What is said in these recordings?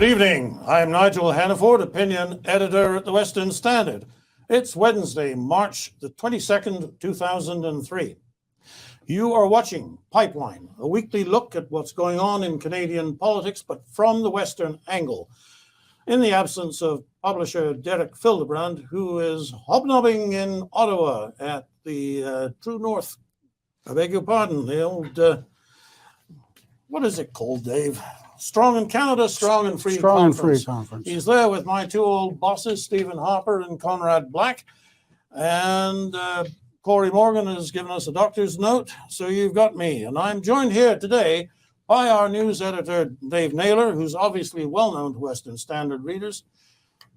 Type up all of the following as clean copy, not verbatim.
evening. I'm Nigel Hannaford, opinion editor at the Western Standard. It's Wednesday, March the 22nd, 2003. You are watching Pipeline, a weekly look at what's going on in Canadian politics, but from the Western angle. In the absence of publisher Derek Fildebrand, who is hobnobbing in Ottawa at the True North, I beg your pardon, the old, what is it called, Dave? Strong in Canada, Strong and Free Conference. He's there with my two old bosses, Stephen Harper and Conrad Black. And Corey Morgan has given us a doctor's note, so you've got me. And I'm joined here today by our news editor, Dave Naylor, who's obviously well-known to Western Standard readers.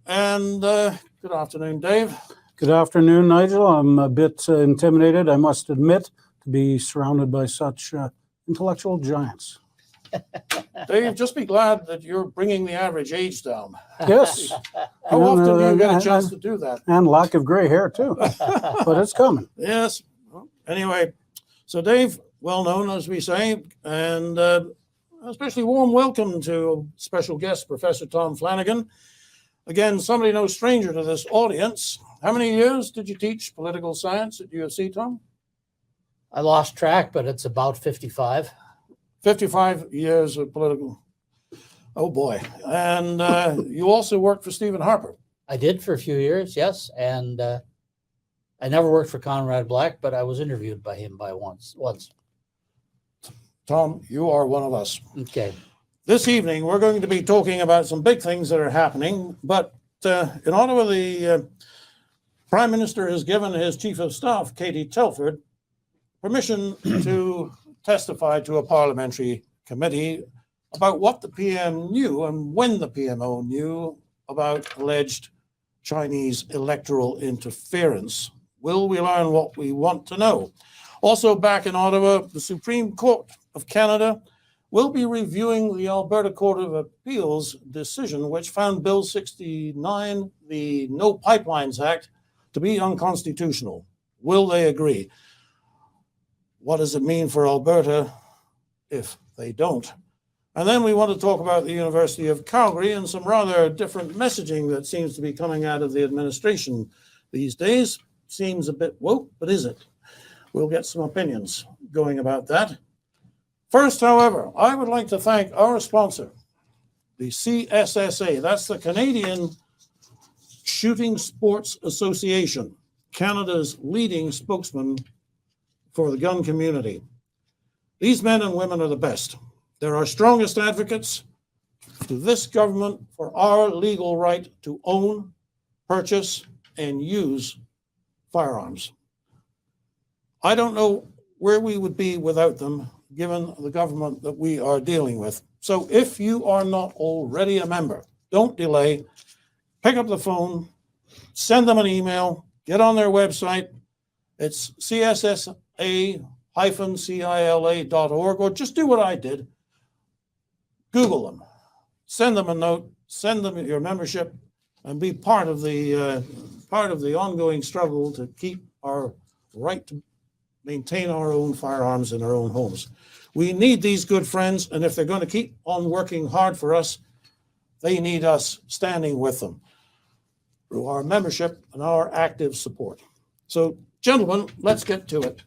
And good afternoon, Dave. Good afternoon, Nigel. I'm a bit intimidated, I must admit, to be surrounded by such intellectual giants. Dave, just be glad that you're bringing the average age down. Yes. How often do you get a chance to do that? And lack of gray hair, too. But it's coming. Yes. Anyway, so Dave, well known, as we say, and especially warm welcome to special guest, Professor Tom Flanagan. Again, somebody no stranger to this audience. How many years did you teach political science at UFC, Tom? I lost track, but it's about 55. 55 years of political. Oh boy. And you also worked for Stephen Harper. I did for a few years, yes. And I never worked for Conrad Black, but I was interviewed by him once. Tom, you are one of us. Okay. This evening, we're going to be talking about some big things that are happening. But in Ottawa, the Prime Minister has given his Chief of Staff, Katie Telford, permission to testify to a parliamentary committee about what the PM knew and when the PMO knew about alleged Chinese electoral interference. Will we learn what we want to know? Also back in Ottawa, the Supreme Court of Canada will be reviewing the Alberta Court of Appeals decision, which found Bill 69, the No Pipelines Act, to be unconstitutional. Will they agree? What does it mean for Alberta if they don't? And then we want to talk about the University of Calgary and some rather different messaging that seems to be coming out of the administration these days. Seems a bit woke, but is it? We'll get some opinions going about that. First, however, I would like to thank our sponsor, the CSSA. That's the Canadian Shooting Sports Association, Canada's leading spokesman for the gun community. These men and women are the best. They're our strongest advocates to this government for our legal right to own, purchase, and use firearms. I don't know where we would be without them, given the government that we are dealing with. So if you are not already a member, don't delay. Pick up the phone, send them an email, get on their website. It's CSSA-CILA.org, or just do what I did. Google them, send them a note, send them your membership, and be part of the ongoing struggle to keep our right to maintain our own firearms in our own homes. We need these good friends, and if they're going to keep on working hard for us, they need us standing with them through our membership and our active support. So, gentlemen, let's get to it.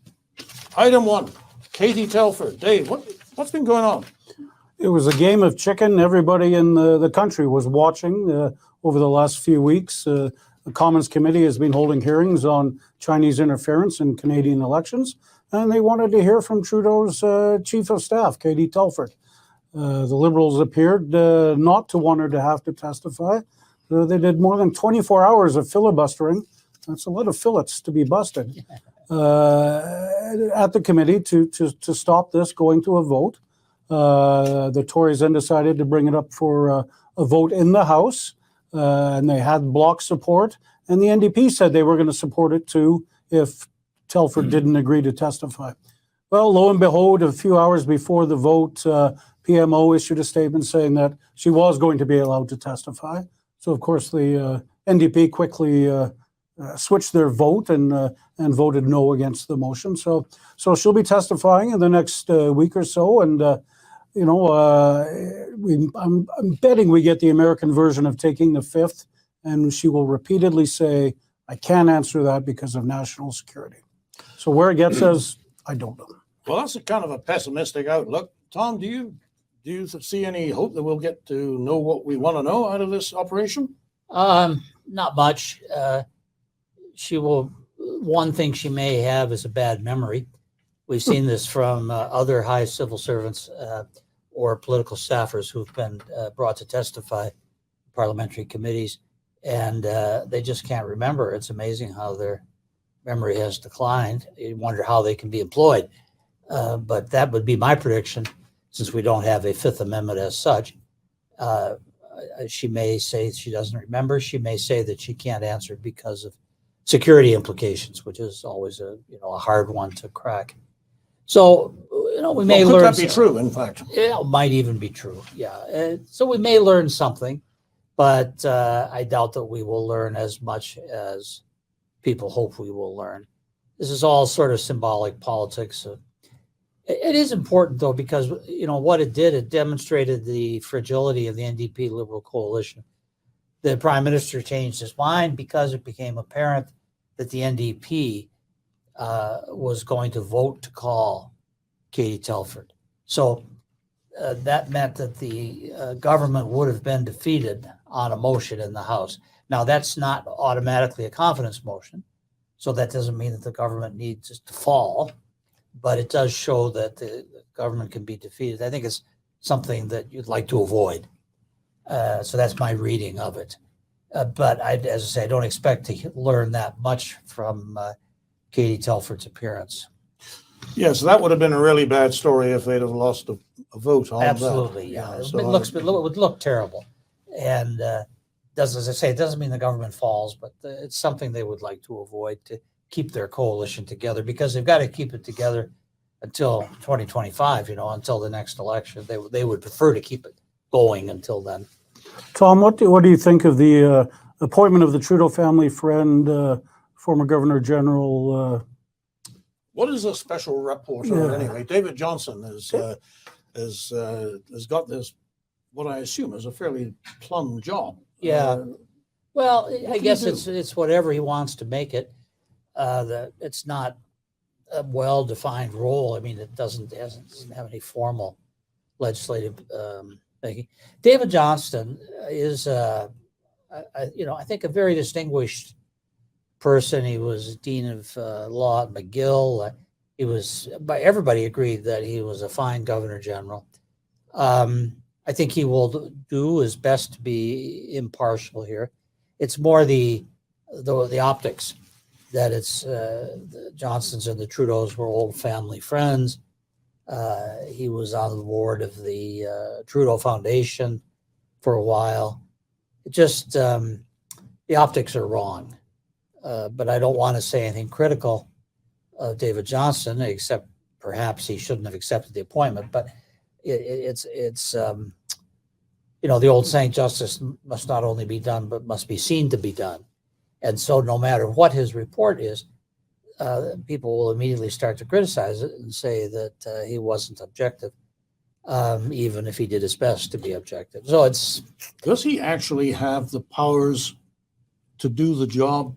Item one, Katie Telford. Dave, what's been going on? It was a game of chicken. Everybody in the country was watching over the last few weeks. The Commons Committee has been holding hearings on Chinese interference in Canadian elections, and they wanted to hear from Trudeau's Chief of Staff, Katie Telford. The Liberals appeared not to want her to have to testify. They did more than 24 hours of filibustering. That's a lot of fillets to be busted at the committee to stop this going to a vote. The Tories then decided to bring it up for a vote in the House, and they had bloc support. And the NDP said they were going to support it too if Telford didn't agree to testify. Well, lo and behold, a few hours before the vote, PMO issued a statement saying that she was going to be allowed to testify. So, of course, the NDP quickly switched their vote and voted no against the motion. So she'll be testifying in the next week or so, and you know, I'm betting we get the American version of taking the fifth, and she will repeatedly say, I can't answer that because of national security. So where it gets us, I don't know. Well, that's a kind of a pessimistic outlook. Tom, do you see any hope that we'll get to know what we want to know out of this operation? Not much. One thing she may have is a bad memory. We've seen this from other high civil servants or political staffers who've been brought to testify in parliamentary committees, and they just can't remember. It's amazing how their memory has declined. You wonder how they can be employed. But that would be my prediction, since we don't have a Fifth Amendment as such. She may say she doesn't remember. She may say that she can't answer because of security implications, which is always a hard one to crack. So we may Could learn. that be true? In fact, Yeah, it might even be true. Yeah, so we may learn something, but I doubt that we will learn as much as people hope we will learn. This is all sort of symbolic politics. It is important, though, because what it did, it demonstrated the fragility of the NDP Liberal coalition. The Prime Minister changed his mind because it became apparent that the NDP was going to vote to call Katie Telford. So that meant that the government would have been defeated on a motion in the House. Now, that's not automatically a confidence motion, so that doesn't mean that the government needs to fall, but it does show that the government can be defeated. I think it's something that you'd like to avoid. So that's my reading of it. But as I say, I don't expect to learn that much from Katie Telford's appearance. yes, that would have been a really bad story if they'd have lost a vote on Absolutely, that. yeah. So It would look terrible. And as I say, it doesn't mean the government falls, but it's something they would like to avoid, to keep their coalition together, because they've got to keep it together until 2025, until the next election. They would prefer to keep it going until then. Tom, what do you think of the appointment of the Trudeau family friend, former Governor General? what is a special reporter anyway? David Johnson has got this, what I assume is a fairly plum job. Yeah. Well, I can guess you do? it's whatever he wants to make it. It's not a well-defined role. I mean, it doesn't have any formal legislative making. David Johnston is, I think, a very distinguished person. He was dean of law at McGill. He was, by everybody agreed that he was a fine governor general. I think he will do his best to be impartial here. It's more the optics that it's the Johnsons and the Trudeaus were old family friends. He was on the board of the Trudeau Foundation for a while. It just the optics are wrong. But I don't want to say anything critical of David Johnston, except perhaps he shouldn't have accepted the appointment. But it's the old saying, justice must not only be done, but must be seen to be done. And so no matter what his report is, people will immediately start to criticize it and say that he wasn't objective, even if he did his best to be objective. So Does he actually have the powers to do the job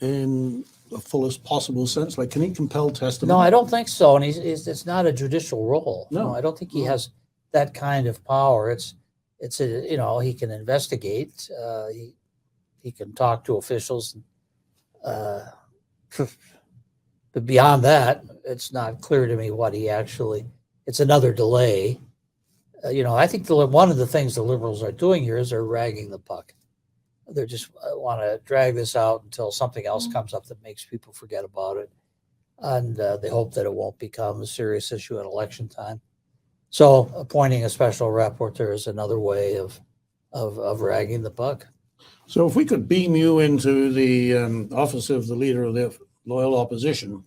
in the fullest possible sense? Like, can he compel testimony? no, I don't think so. And it's not a judicial role. No. I don't think he has that kind of power. He can investigate. He can talk to officials. But beyond that, it's not clear to me what he actually. It's another delay. I think one of the things the Liberals are doing here is they're ragging the puck. They just want to drag this out until something else comes up that makes people forget about it, and they hope that it won't become a serious issue at election time. So appointing a special rapporteur is another way of ragging the puck. So if we could beam you into the office of the leader of the loyal opposition,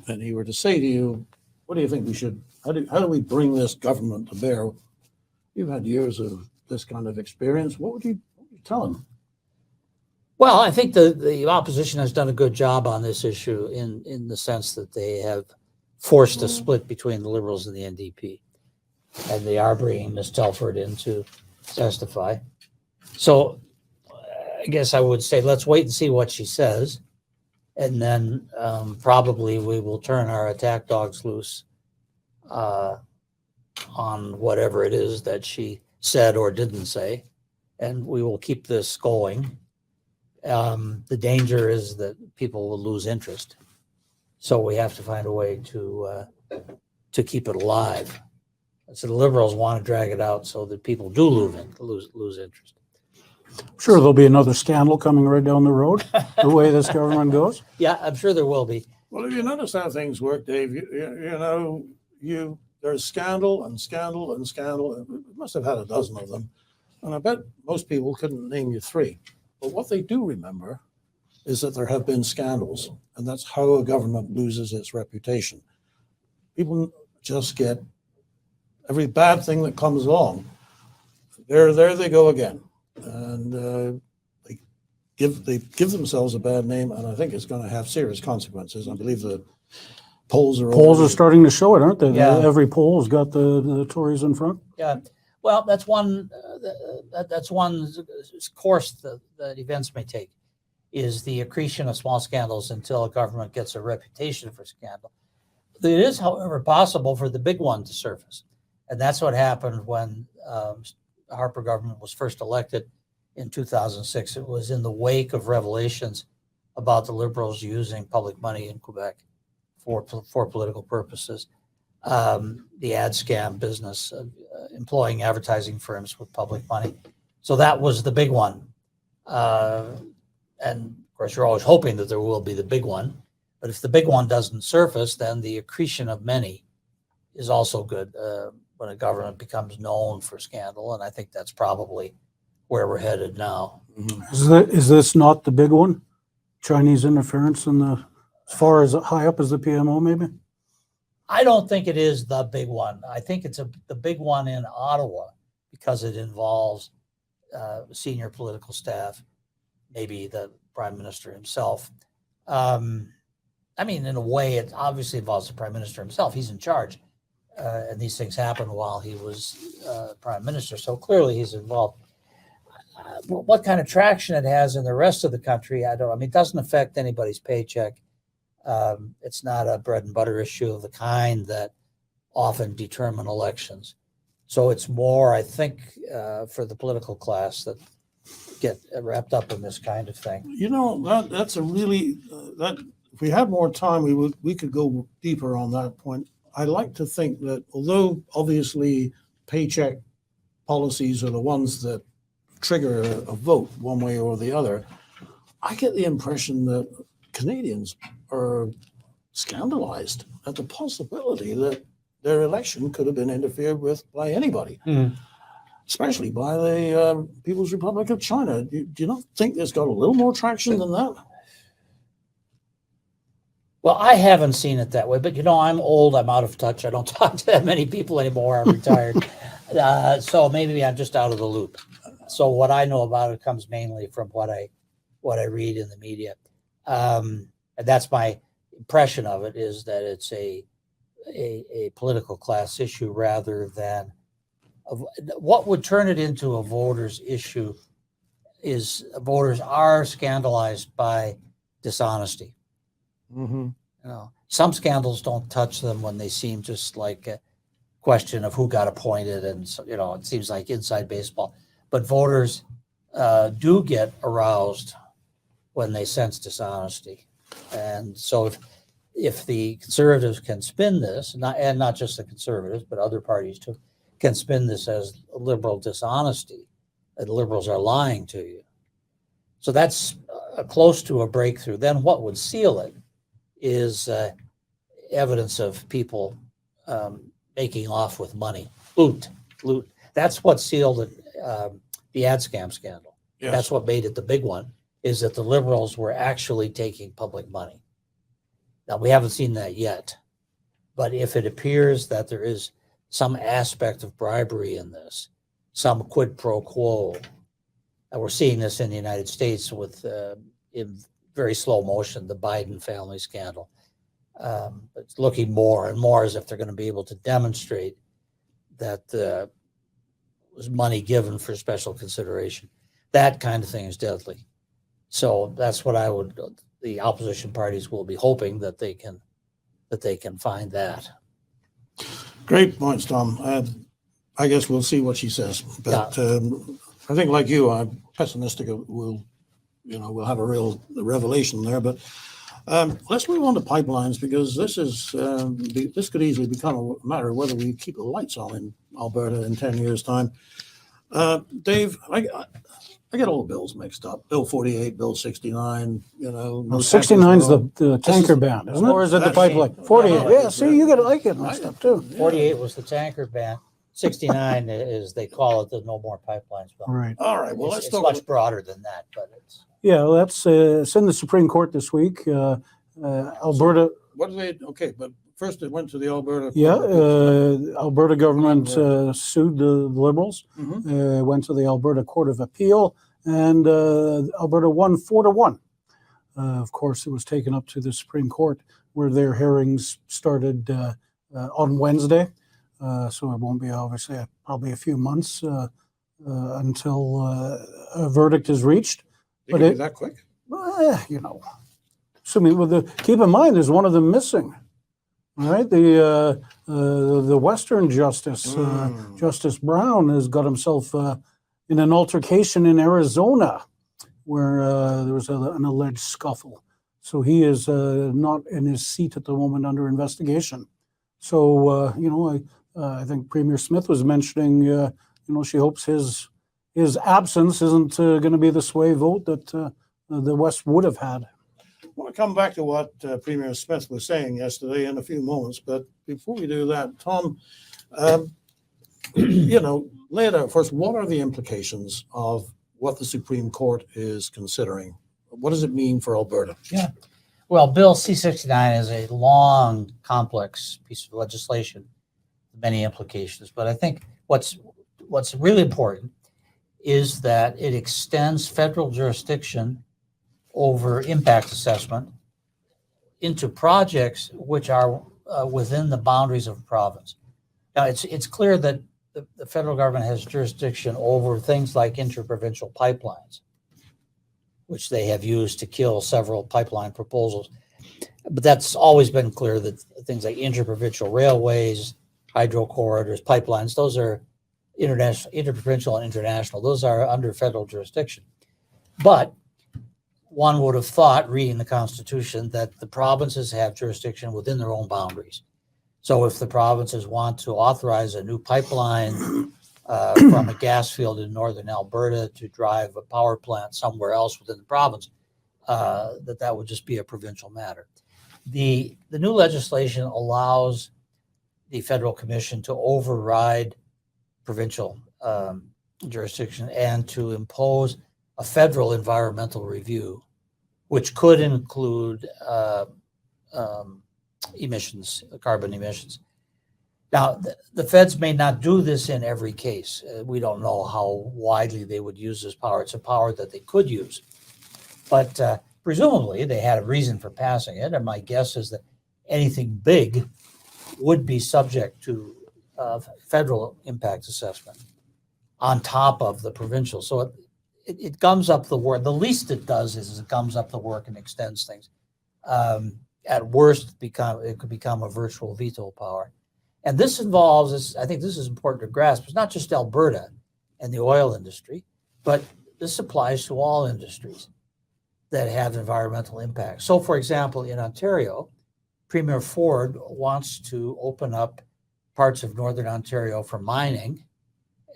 and he were to say to you, what do you think we should, how do we bring this government to bear? You've had years of this kind of experience. What would you tell him? Well, I think the opposition has done a good job on this issue in the sense that they have forced a split between the Liberals and the NDP. and they are bringing Ms. Telford in to testify. So I guess I would say let's wait and see what she says, and then probably we will turn our attack dogs loose on whatever it is that she said or didn't say, and we will keep this going. The danger is that people will lose interest, so we have to find a way to keep it alive. So the Liberals want to drag it out so that people do lose interest. Sure, there'll be another scandal coming right down the road, the way this government goes. Yeah, I'm sure there will be. Well, if you notice how things work, Dave, there's scandal and scandal and scandal. We must have had a dozen of them. And I bet most people couldn't name you three. But what they do remember is that there have been scandals, and that's how a government loses its reputation. People just get every bad thing that comes along. There they go again. And they give themselves a bad name, and I think it's going to have serious consequences. I believe the polls are Starting to show it, aren't they? Yeah. Every poll has got the Tories in front. Yeah, well, that's one course that events may take, is the accretion of small scandals until a government gets a reputation for scandal. It is, however, possible for the big one to surface, and that's what happened when the Harper government was first elected in 2006. It was in the wake of revelations about the Liberals using public money in Quebec for political purposes. The ad scam business, employing advertising firms with public money. So that was the big one. And of course, you're always hoping that there will be the big one. But if the big one doesn't surface, then the accretion of many is also good when a government becomes known for scandal. And I think that's probably where we're headed now. Is this not the big one? Chinese interference in as far as high up as the PMO, maybe? I don't think it is the big one. I think it's the big one in Ottawa because it involves senior political staff, maybe the Prime Minister himself. I mean, in a way, it obviously involves the Prime Minister himself. He's in charge. And these things happened while he was Prime Minister. So clearly he's involved. What kind of traction it has in the rest of the country, I mean, it doesn't affect anybody's paycheck. It's not a bread and butter issue of the kind that often determine elections. So it's more, I think, for the political class that get wrapped up in this kind of thing. That's a really, if we had more time, we could go deeper on that point. I like to think that although obviously paycheck policies are the ones that trigger a vote one way or the other, I get the impression that Canadians are scandalized at the possibility that their election could have been interfered with by anybody, especially by the People's Republic of China. Do you not think there's got a little more traction than that? Well, I haven't seen it that way, but I'm old, I'm out of touch. I don't talk to that many people anymore. I'm retired. So maybe I'm just out of the loop. So what I know about it comes mainly from what I read in the media. And that's my impression of it, is that it's a political class issue rather than what would turn it into a voters issue is voters are scandalized by dishonesty. Mm-hmm. Some scandals don't touch them when they seem just like a question of who got appointed, and it seems like inside baseball. But voters do get aroused when they sense dishonesty, and so if the Conservatives can spin this, not just the Conservatives, but other parties too, can spin this as Liberal dishonesty, that Liberals are lying to you. So that's close to a breakthrough. Then what would seal it is evidence of people making off with money, loot. That's what sealed the ad scam scandal. Yes. That's what made it the big one, is that the Liberals were actually taking public money. Now, we haven't seen that yet, but if it appears that there is some aspect of bribery in this, some quid pro quo, and we're seeing this in the United States with in very slow motion, the Biden family scandal. It's looking more and more as if they're going to be able to demonstrate that was money given for special consideration. That kind of thing is deadly. So that's what the opposition parties will be hoping that they can find that. Great points, Tom. I guess we'll see what she says. But I think, like you, I'm pessimistic. We'll have a real revelation there. But let's move on to pipelines, because this could easily become a matter of whether we keep the lights on in Alberta in 10 years' time. Dave, I get all the bills mixed up. Bill 48, Bill 69, no 69 is tankers, the tanker ban, isn't it? Or is it the pipeline? 48. Yeah, see, you get it. I get mixed up too. 48 was the tanker ban. 69 is, they call it the no more pipelines bill. Right. All right. Well, let's It's talk much broader than that, but it's. Yeah, well, that's it's in the Supreme Court this week. Alberta. What do they? Okay, but first it went to the Alberta. Yeah, Alberta government sued the Liberals. Mhm. Went to the Alberta Court of Appeal, and Alberta won 4-1. Of course, it was taken up to the Supreme Court, where their hearings started on Wednesday. So it won't be obviously probably a few months until a verdict is reached. But it that quick? Assuming keep in mind, there's one of them missing. All right, the Western Justice, Justice Brown, has got himself in an altercation in Arizona, where there was an alleged scuffle. So he is not in his seat at the moment, under investigation. So I think Premier Smith was mentioning, she hopes his absence isn't going to be the sway vote that the West would have had. I want to come back to what Premier Smith was saying yesterday in a few moments, but before we do that, Tom, lay it out for us. What are the implications of what the Supreme Court is considering? What does it mean for Alberta? Yeah. Well, Bill C-69 is a long, complex piece of legislation, many implications. But I think what's really important is that it extends federal jurisdiction over impact assessment into projects which are within the boundaries of a province. Now, it's clear that the federal government has jurisdiction over things like interprovincial pipelines, which they have used to kill several pipeline proposals. But that's always been clear that things like interprovincial railways, hydro corridors, pipelines, those are interprovincial and international. Those are under federal jurisdiction. But one would have thought, reading the Constitution, that the provinces have jurisdiction within their own boundaries. So if the provinces want to authorize a new pipeline from a gas field in northern Alberta to drive a power plant somewhere else within the province, that would just be a provincial matter. The new legislation allows the Federal Commission to override provincial jurisdiction and to impose a federal environmental review, which could include emissions, carbon emissions. Now, the feds may not do this in every case. We don't know how widely they would use this power. It's a power that they could use. But presumably, they had a reason for passing it. And my guess is that anything big would be subject to federal impact assessment on top of the provincial. So it gums up the work. The least it does is it gums up the work and extends things. At worst, it could become a virtual veto power. And this involves, I think this is important to grasp, it's not just Alberta and the oil industry, but this applies to all industries that have environmental impact. So, for example, in Ontario, Premier Ford wants to open up parts of Northern Ontario for mining,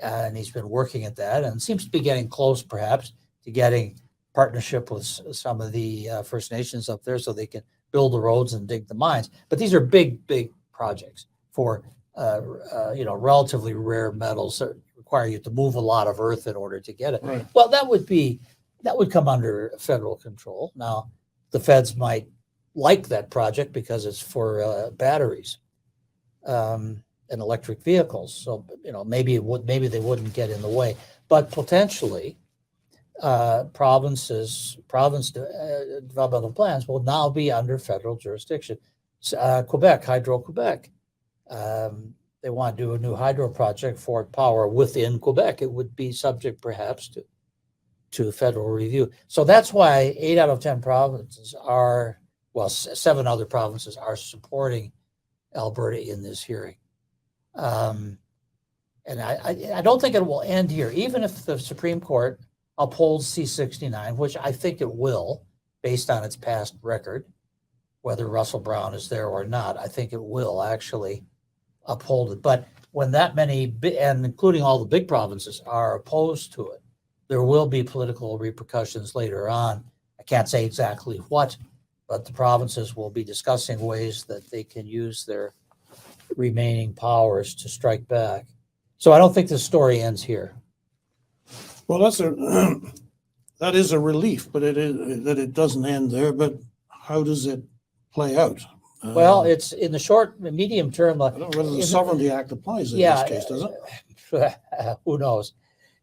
and he's been working at that and seems to be getting close, perhaps, to getting partnership with some of the First Nations up there so they can build the roads and dig the mines. But these are big, big projects for relatively rare metals that require you to move a lot of earth in order to get it. Right. Well, that would come under federal control. Now, the feds might like that project because it's for batteries and electric vehicles. So maybe they wouldn't get in the way, but potentially province developmental plans will now be under federal jurisdiction. Quebec, Hydro-Quebec, they want to do a new hydro project for power within Quebec, it would be subject perhaps to federal review. So that's why 8 out of 10 provinces are, well, 7 other provinces are supporting Alberta in this hearing. And I don't think it will end here, even if the Supreme Court upholds C-69, which I think it will, based on its past record, whether Russell Brown is there or not. I think it will actually uphold it. But when that many, and including all the big provinces, are opposed to it, there will be political repercussions later on. I can't say exactly what, but the provinces will be discussing ways that they can use their remaining powers to strike back. So I don't think the story ends here. Well, that is a relief, but it doesn't end there. But how does it play out? Well, it's in the short, medium term. I don't know whether the Sovereignty Act applies in this case, does it? Who knows?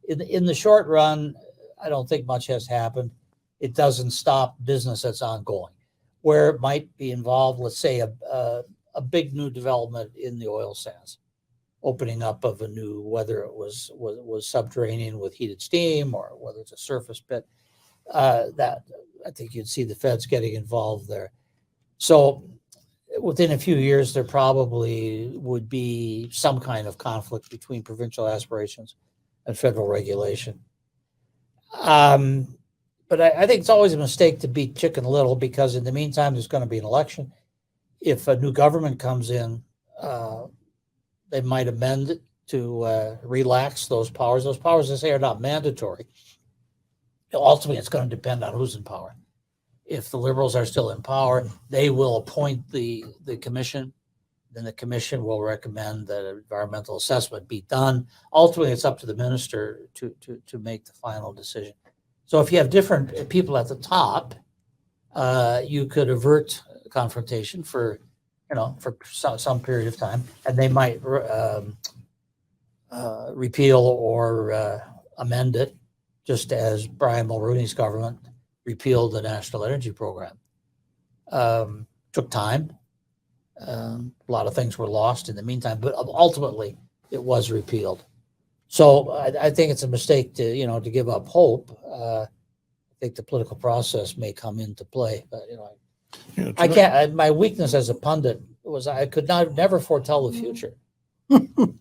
In the short run, I don't think much has happened. It doesn't stop business that's ongoing. Where it might be involved, let's say a big new development in the oil sands, opening up of a new, whether it was subterranean with heated steam or whether it's a surface pit, that I think you'd see the feds getting involved there. So within a few years, there probably would be some kind of conflict between provincial aspirations and federal regulation. But I think it's always a mistake to beat Chicken Little, because in the meantime, there's going to be an election. If a new government comes in, they might amend it to relax those powers. Those powers, they say, are not mandatory. Ultimately, it's going to depend on who's in power. If the Liberals are still in power, they will appoint the commission. Then the commission will recommend that an environmental assessment be done. Ultimately, it's up to the minister to make the final decision. So if you have different people at the top, you could avert confrontation for some period of time, and they might repeal or amend it, just as Brian Mulroney's government repealed the National Energy Program. Took time. A lot of things were lost in the meantime, but ultimately it was repealed. So I think it's a mistake to give up hope. I think the political process may come into play, but I can't. My weakness as a pundit was I could never foretell the future.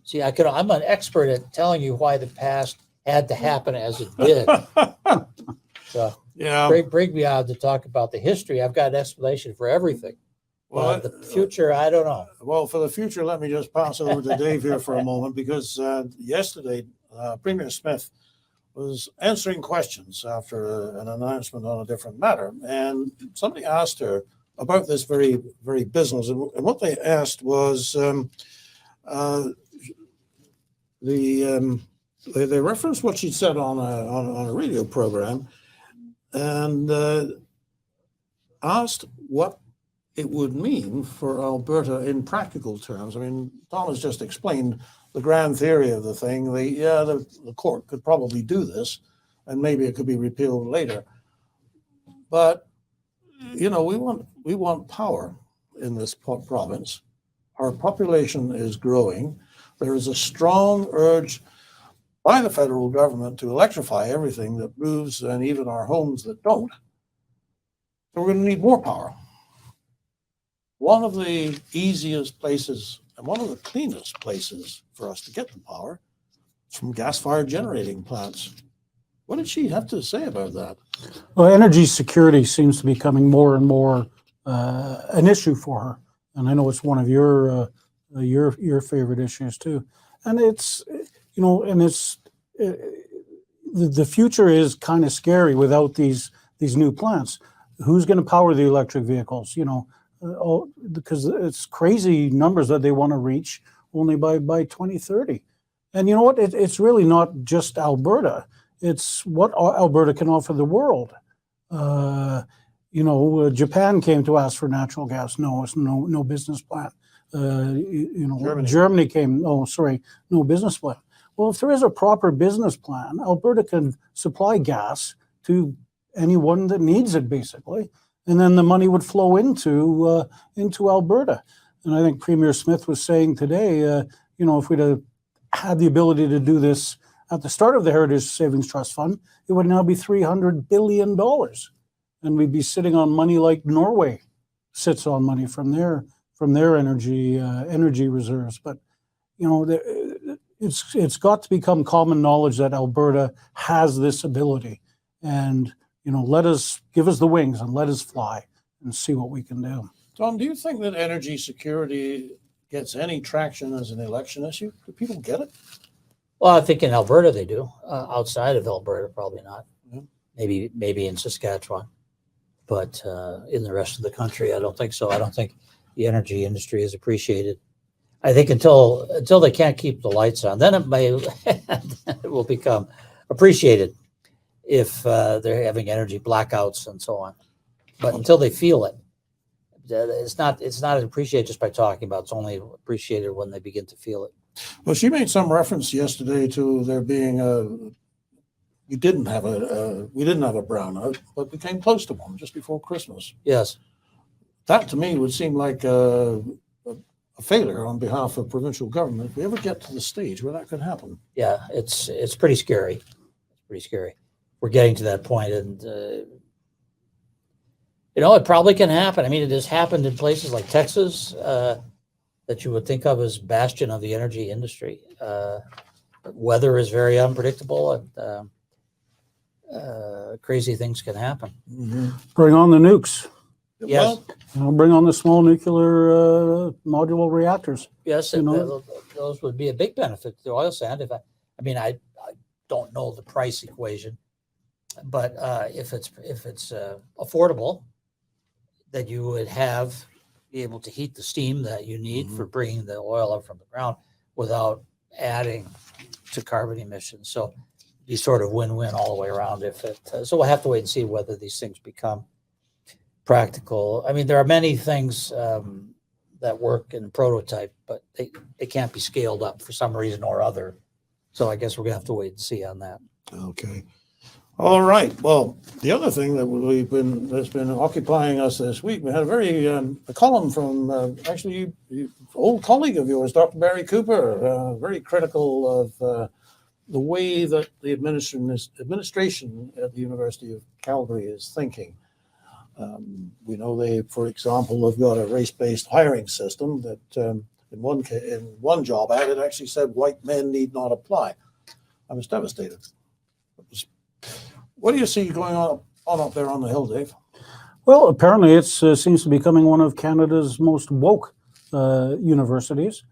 See, I'm an expert at telling you why the past had to happen as it did. So Yeah. bring me on to talk about the history. I've got an explanation for everything. Well, the future, I don't know. Well, for the future, let me just pass over to Dave here for a moment, because yesterday, Premier Smith was answering questions after an announcement on a different matter. And somebody asked her about this very, very business. And what they asked was they referenced what she'd said on a radio program, and asked what it would mean for Alberta in practical terms. I mean, Tom has just explained the grand theory of the thing. The court could probably do this, and maybe it could be repealed later. But we want power in this province. Our population is growing. There is a strong urge by the federal government to electrify everything that moves, and even our homes that don't. So we're going to need more power. One of the easiest places and one of the cleanest places for us to get the power is from gas-fired generating plants. What did she have to say about that? Well, energy security seems to be becoming more and more an issue for her, and I know it's one of your favorite issues too. And it's the future is kind of scary without these new plants. Who's going to power the electric vehicles? Because it's crazy numbers that they want to reach only by 2030. And you know what? It's really not just Alberta. It's what Alberta can offer the world. Japan came to ask for natural gas. No business plan. Germany came. No business plan. Well, if there is a proper business plan, Alberta can supply gas to anyone that needs it, basically, and then the money would flow into Alberta. And I think Premier Smith was saying today, if we'd have had the ability to do this at the start of the Heritage Savings Trust Fund, it would now be $300 billion. And we'd be sitting on money like Norway sits on money from their energy reserves. But, it's got to become common knowledge that Alberta has this ability. And, give us the wings and let us fly and see what we can do. Tom, do you think that energy security gets any traction as an election issue? Do people get it? Well, I think in Alberta they do. Outside of Alberta, probably not. Yeah. Maybe in Saskatchewan, but in the rest of the country, I don't think so. I don't think the energy industry is appreciated. I think until they can't keep the lights on, then it will become appreciated if they're having energy blackouts and so on. But until they feel it, it's not appreciated just by talking about it. It's only appreciated when they begin to feel it. Well, she made some reference yesterday to there being we didn't have a brownout, but we came close to one just before Christmas. Yes. That to me would seem like a failure on behalf of provincial government. If we ever get to the stage where that could happen. Yeah, it's pretty scary. It's pretty scary. We're getting to that point, and it probably can happen. I mean, it has happened in places like Texas that you would think of as bastion of the energy industry. Weather is very unpredictable, and crazy things can happen. Mm-hmm. Bring on the nukes. Yes. Bring on the small nuclear modular reactors. Yes, those would be a big benefit to oil sand. I don't know the price equation, but if it's affordable, that you would be able to heat the steam that you need for bringing the oil up from the ground without adding to carbon emissions. So be sort of win-win all the way around. So we'll have to wait and see whether these things become practical. I mean, there are many things that work in prototype, but they can't be scaled up for some reason or other. So I guess we're gonna have to wait and see on that. Okay. All right. Well, the other thing that that's been occupying us this week, we had a column from actually old colleague of yours, Dr. Barry Cooper, very critical of the way that the administration at the University of Calgary is thinking. We know they, for example, have got a race-based hiring system that in one job ad, it actually said white men need not apply. I was devastated. What do you see going on up there on the hill, Dave? Well, apparently it seems to be becoming one of Canada's most woke universities.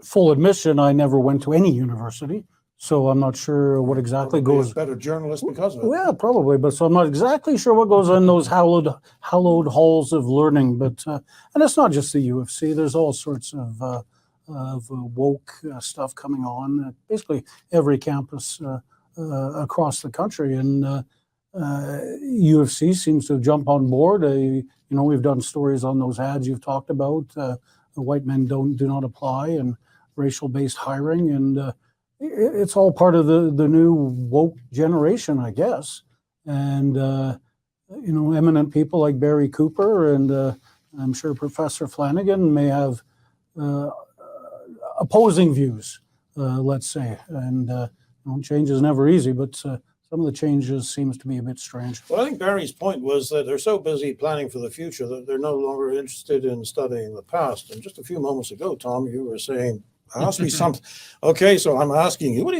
Full admission, I never went to any university, so I'm not sure what exactly goes. A better journalist because of it. Yeah, probably, but so I'm not exactly sure what goes in those hallowed halls of learning. But and it's not just the U of C. There's all sorts of woke stuff coming on. Basically, every campus across the country, and U of C seems to jump on board. We've done stories on those ads you've talked about. White men do not apply, and racial-based hiring, and it's all part of the new woke generation, I guess. And eminent people like Barry Cooper and I'm sure Professor Flanagan may have opposing views, let's say. And change is never easy, but some of the changes seems to be a bit strange. Well, I think Barry's point was that they're so busy planning for the future that they're no longer interested in studying the past. And just a few moments ago, Tom, you were saying, ask me something. Okay, so I'm asking you, what do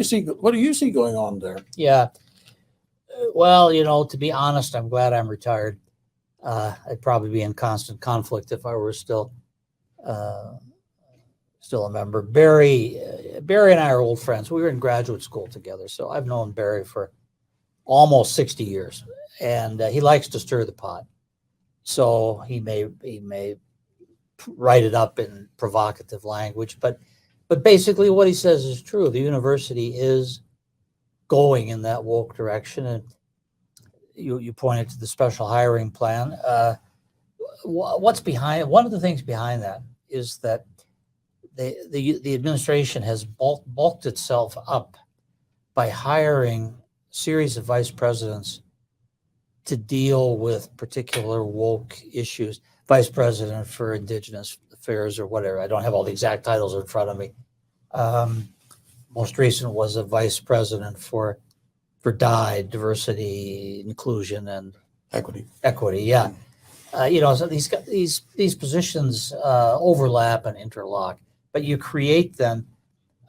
you see going on there? Yeah. Well, to be honest, I'm glad I'm retired. I'd probably be in constant conflict if I were still a member. Barry and I are old friends. We were in graduate school together, so I've known Barry for almost 60 years, and he likes to stir the pot. So he may write it up in provocative language, but basically what he says is true. The university is going in that woke direction, and you pointed to the special hiring plan. What's behind? One of the things behind that is that the administration has bulked itself up by hiring a series of vice presidents to deal with particular woke issues. vice president for Indigenous Affairs or whatever. I don't have all the exact titles in front of me. Most recent was a vice president for diversity, inclusion, and Equity. Yeah, so these positions overlap and interlock, but you create then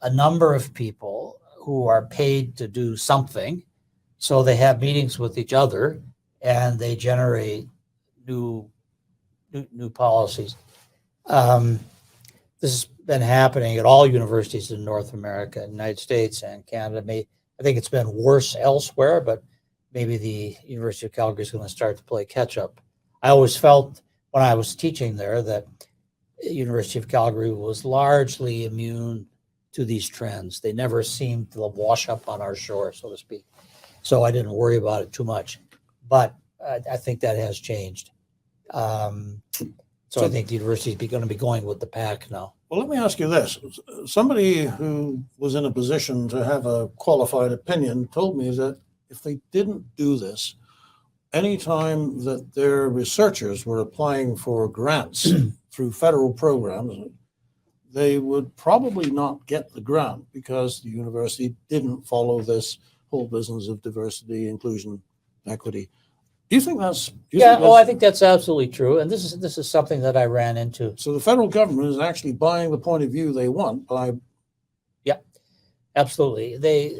a number of people who are paid to do something, so they have meetings with each other and they generate new policies. This has been happening at all universities in North America, United States, and Canada. I think it's been worse elsewhere, but maybe the University of Calgary is going to start to play catch up. I always felt when I was teaching there that University of Calgary was largely immune to these trends. They never seemed to wash up on our shore, so to speak. So I didn't worry about it too much. But I think that has changed. So I think the university is going to be going with the pack now. Well, let me ask you this. Somebody who was in a position to have a qualified opinion told me that if they didn't do this, anytime that their researchers were applying for grants through federal programs, they would probably not get the grant because the university didn't follow this whole business of diversity, inclusion, equity. Do you think that's? I think that's absolutely true. And this is something that I ran into. So the federal government is actually buying the point of view they want by. Yeah, absolutely. They,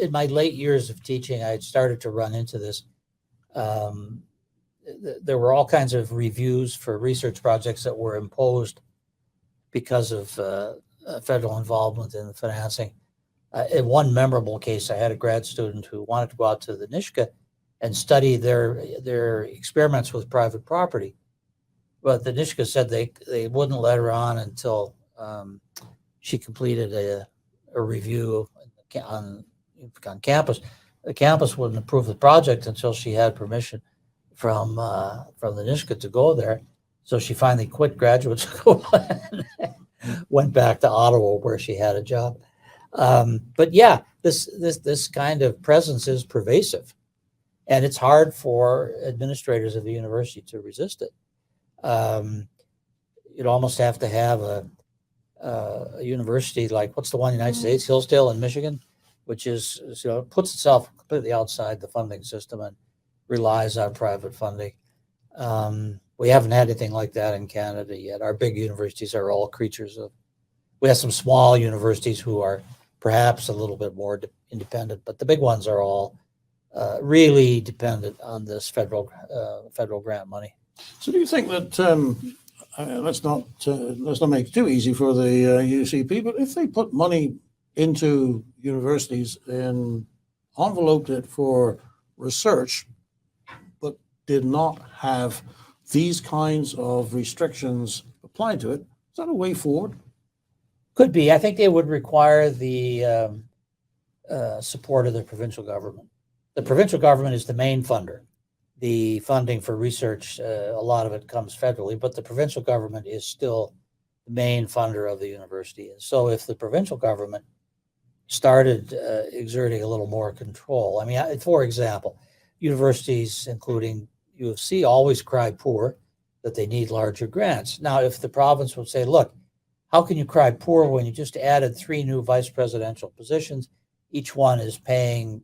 in my late years of teaching, I had started to run into this. There were all kinds of reviews for research projects that were imposed because of federal involvement in the financing. In one memorable case, I had a grad student who wanted to go out to the Nisga'a and study their experiments with private property. But the Nisga'a said they wouldn't let her on until she completed a review on campus. The campus wouldn't approve the project until she had permission from the Nisga'a to go there. So she finally quit graduate school and went back to Ottawa where she had a job. But yeah, this kind of presence is pervasive. And it's hard for administrators of the university to resist it. You'd almost have to have a university like, what's the one in the United States, Hillsdale in Michigan, which is, puts itself completely outside the funding system and relies on private funding. We haven't had anything like that in Canada yet. Our big universities are all creatures of, we have some small universities who are perhaps a little bit more independent, but the big ones are all really dependent on this federal grant money. So do you think that let's not make it too easy for the UCP, but if they put money into universities and enveloped it for research, but did not have these kinds of restrictions applied to it, is that a way forward? Could be. I think they would require the support of the provincial government. The provincial government is the main funder. The funding for research, a lot of it comes federally, but the provincial government is still the main funder of the university. So if the provincial government started exerting a little more control, I mean, for example, universities, including U of C, always cry poor that they need larger grants. Now, if the province would say, look, how can you cry poor when you just added 3 new vice presidential positions? Each one is paying,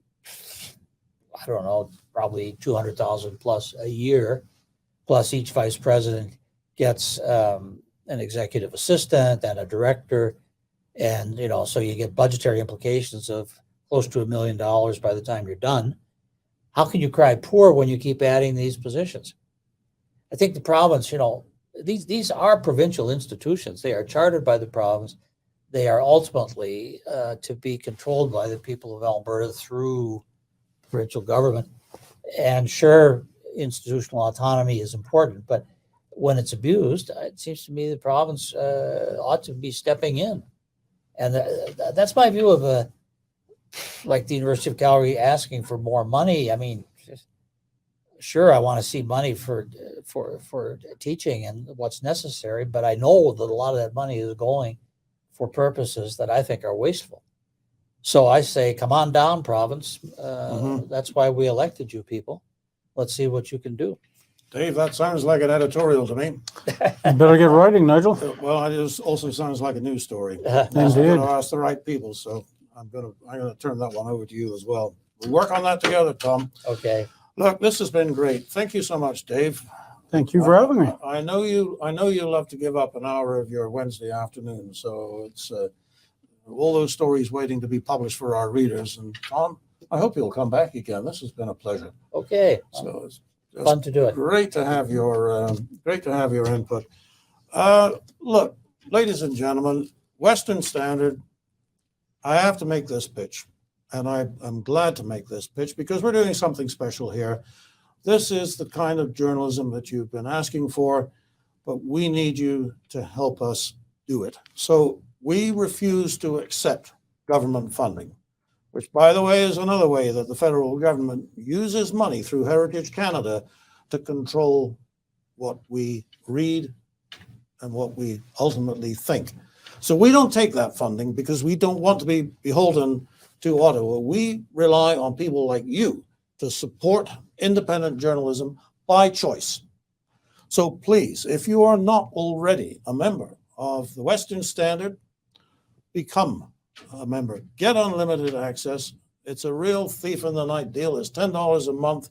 I don't know, probably $200,000 plus a year, plus each vice president gets an executive assistant and a director. And, so you get budgetary implications of close to $1 million by the time you're done. How can you cry poor when you keep adding these positions? I think the province, these are provincial institutions. They are chartered by the province. They are ultimately to be controlled by the people of Alberta through provincial government. And sure, institutional autonomy is important, but when it's abused, it seems to me the province ought to be stepping in. And that's my view of like the University of Calgary asking for more money. I mean, sure, I want to see money for teaching and what's necessary, but I know that a lot of that money is going for purposes that I think are wasteful. So I say, come on down, province. That's why we elected you people. Let's see what you can do. Dave, that sounds like an editorial to me. You better get writing, Nigel. Well, it also sounds like a news story. Indeed. I'm going to ask the right people, so I'm going to turn that one over to you as well. We'll work on that together, Tom. Okay. Look, this has been great. Thank you so much, Dave. Thank you for having me. I know you love to give up an hour of your Wednesday afternoon, so it's all those stories waiting to be published for our readers. And Tom, I hope you'll come back again. This has been a pleasure. Okay. So it's Fun to do it. great to have your input. Look, ladies and gentlemen, Western Standard. I have to make this pitch, and I'm glad to make this pitch because we're doing something special here. This is the kind of journalism that you've been asking for, but we need you to help us do it. So we refuse to accept government funding, which, by the way, is another way that the federal government uses money through Heritage Canada to control what we read and what we ultimately think. So we don't take that funding because we don't want to be beholden to Ottawa. We rely on people like you to support independent journalism by choice. So please, if you are not already a member of the Western Standard, become a member. Get unlimited access. It's a real thief in the night deal. It's $10 a month.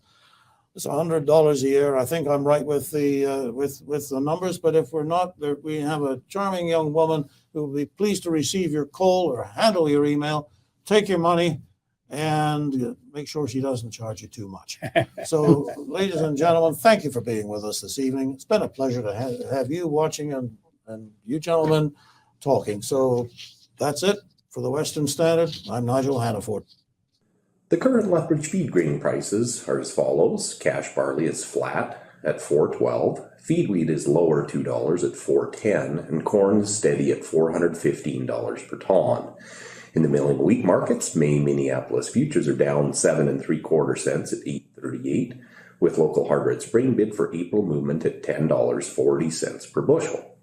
It's $100 a year. I think I'm right with the numbers, but if we're not, we have a charming young woman who will be pleased to receive your call or handle your email, take your money, and make sure she doesn't charge you too much. So, ladies and gentlemen, thank you for being with us this evening. It's been a pleasure to have you watching and you gentlemen talking. So that's it for the Western Standard. I'm Nigel Hannaford. The current Lethbridge feed grain prices are as follows. Cash barley is flat at $4.12, feed wheat is lower $2 at $4.10, and corn is steady at $415 per ton. In the milling wheat markets, May Minneapolis futures are down 7 3/4 cents at $8.38, with local hard red spring bid for April movement at $10.40 per bushel.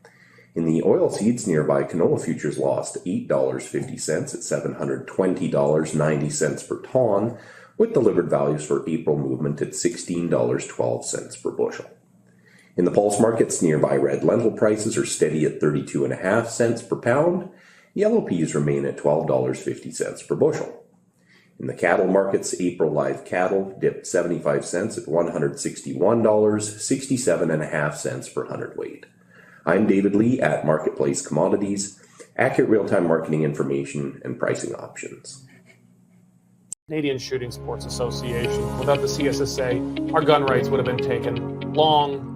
In the oilseeds, nearby canola futures lost $8.50 at $720.90 per ton, with delivered values for April movement at $16.12 per bushel. In the pulse markets, nearby red lentil prices are steady at 32.5 cents per pound. Yellow peas remain at $12.50 per bushel. In the cattle markets, April live cattle dipped 75 cents at $161, 67.5 cents per hundredweight. I'm David Lee at Marketplace Commodities, accurate real-time marketing information and pricing options. Canadian Shooting Sports Association. Without the CSSA, our gun rights would have been taken long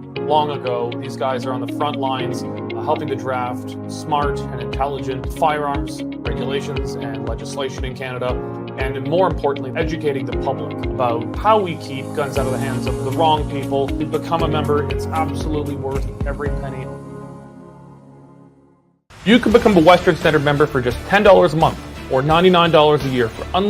ago. These guys are on the front lines helping to draft smart and intelligent firearms regulations and legislation in Canada, and more importantly, educating the public about how we keep guns out of the hands of the wrong people. To become a member, it's absolutely worth every penny. You can become a Western Standard member for just $10 a month or $99 a year for unlimited